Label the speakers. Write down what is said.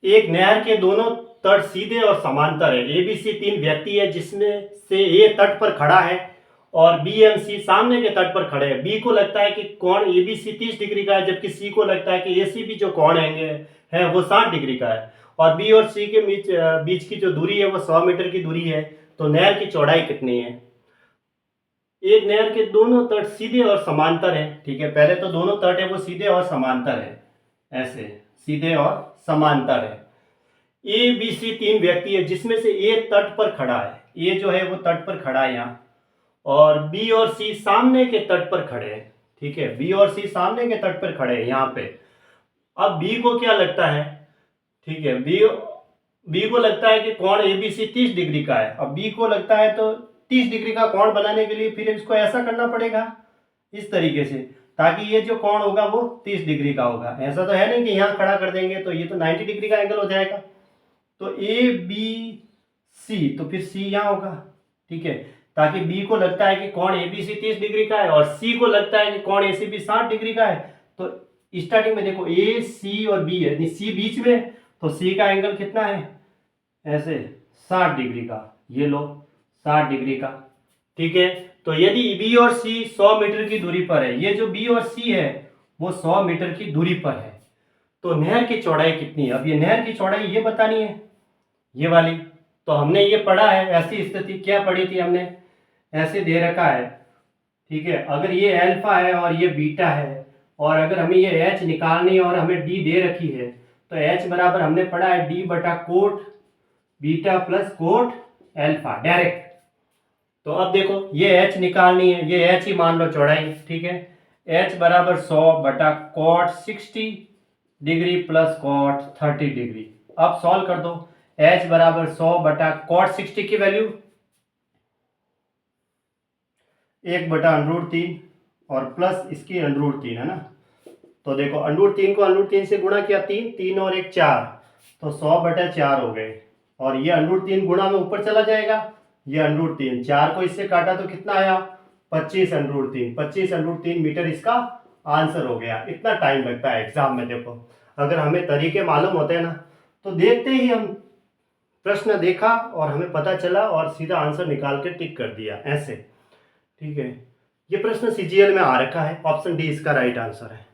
Speaker 1: एक नहर के दोनों तट सीधे और समांतर है। ए बी सी तीन व्यक्ति है जिसमें से ए तट पर खड़ा है और बी एम सी सामने के तट पर खड़े हैं। बी को लगता है कि कोण ए बी सी 30 डिग्री का है, जबकि सी को लगता है कि ए सी बी जो कोण है वो 60 डिग्री का है। और बी और सी के बीच की जो दूरी है वो 100 मीटर की दूरी है। तो नहर की चौड़ाई कितनी है? एक नहर के दोनों तट सीधे और समांतर है। ठीक है, पहले तो दोनों तट है वो सीधे और समांतर है, ऐसे सीधे और समांतर है। ए बी सी तीन व्यक्ति है जिसमें से ए तट पर खड़ा है, ए जो है वो तट पर खड़ा है यहाँ, और बी और सी सामने के तट पर खड़े हैं। ठीक है, बी और सी सामने के तट पर खड़े हैं यहाँ पे। अब बी को क्या लगता है? ठीक है, बी को लगता है कि कोण ए बी सी 30 डिग्री का है। अब बी को लगता है तो 30 डिग्री का कोण बनाने के लिए फिर इसको ऐसा करना पड़ेगा, इस तरीके से, ताकि ये जो कोण होगा वो 30 डिग्री का होगा। ऐसा तो है नहीं कि यहाँ खड़ा कर देंगे तो ये तो 90 डिग्री का एंगल हो जाएगा। तो ए बी सी, तो फिर सी यहाँ होगा। ठीक है, ताकि बी को लगता है कि कोण ए बी सी 30 डिग्री का है और सी को लगता है कि कोण ए सी बी 60 डिग्री का है। तो स्टार्टिंग में देखो ए सी और बी है, सी बीच में, तो सी का एंगल कितना है? ऐसे 60 डिग्री का, ये लो 60 डिग्री का। ठीक है, तो यदि बी और सी 100 मीटर की दूरी पर है, ये जो बी और सी है वो 100 मीटर की दूरी पर है, तो नहर की चौड़ाई कितनी है? अब ये नहर की चौड़ाई ये बतानी है, ये वाली। तो हमने ये पढ़ा है, ऐसी स्थिति क्या पढ़ी थी हमने, ऐसे दे रखा है। ठीक है, अगर ये अल्फा है और ये बीटा है, और अगर हमें ये एच निकालनी है और हमें डी दे रखी है, तो एच बराबर हमने पढ़ा है डी बटा cot beta plus cot alpha direct. तो अब देखो ये एच निकालनी है, ये एच ही मान लो चौड़ाई। ठीक है, एच बराबर 100 बटा cot 60 degree plus cot 30 degree. अब सॉल्व कर दो, एच बराबर 100 बटा कॉट 60 की वैल्यू 1 बटा √3 और प्लस इसकी √3 है ना। तो देखो √3 को √3 से गुणा किया, 3 3 और 1 4, तो 100 बटा 4 हो गए। और ये √3 गुणा में ऊपर चला जाएगा, ये √3, 4 को इससे काटा तो कितना आया? 25 √3, 25 √3 मीटर इसका आंसर हो गया। इतना टाइम लगता है एग्जाम में। देखो अगर हमें तरीके मालूम होते हैं ना, तो देखते ही हम प्रश्न देखा और हमें पता चला और सीधा आंसर निकाल के टिक कर दिया, ऐसे। ठीक है, ये प्रश्न सीजीएल में आ रखा है, ऑप्शन डी इसका राइट आंसर है।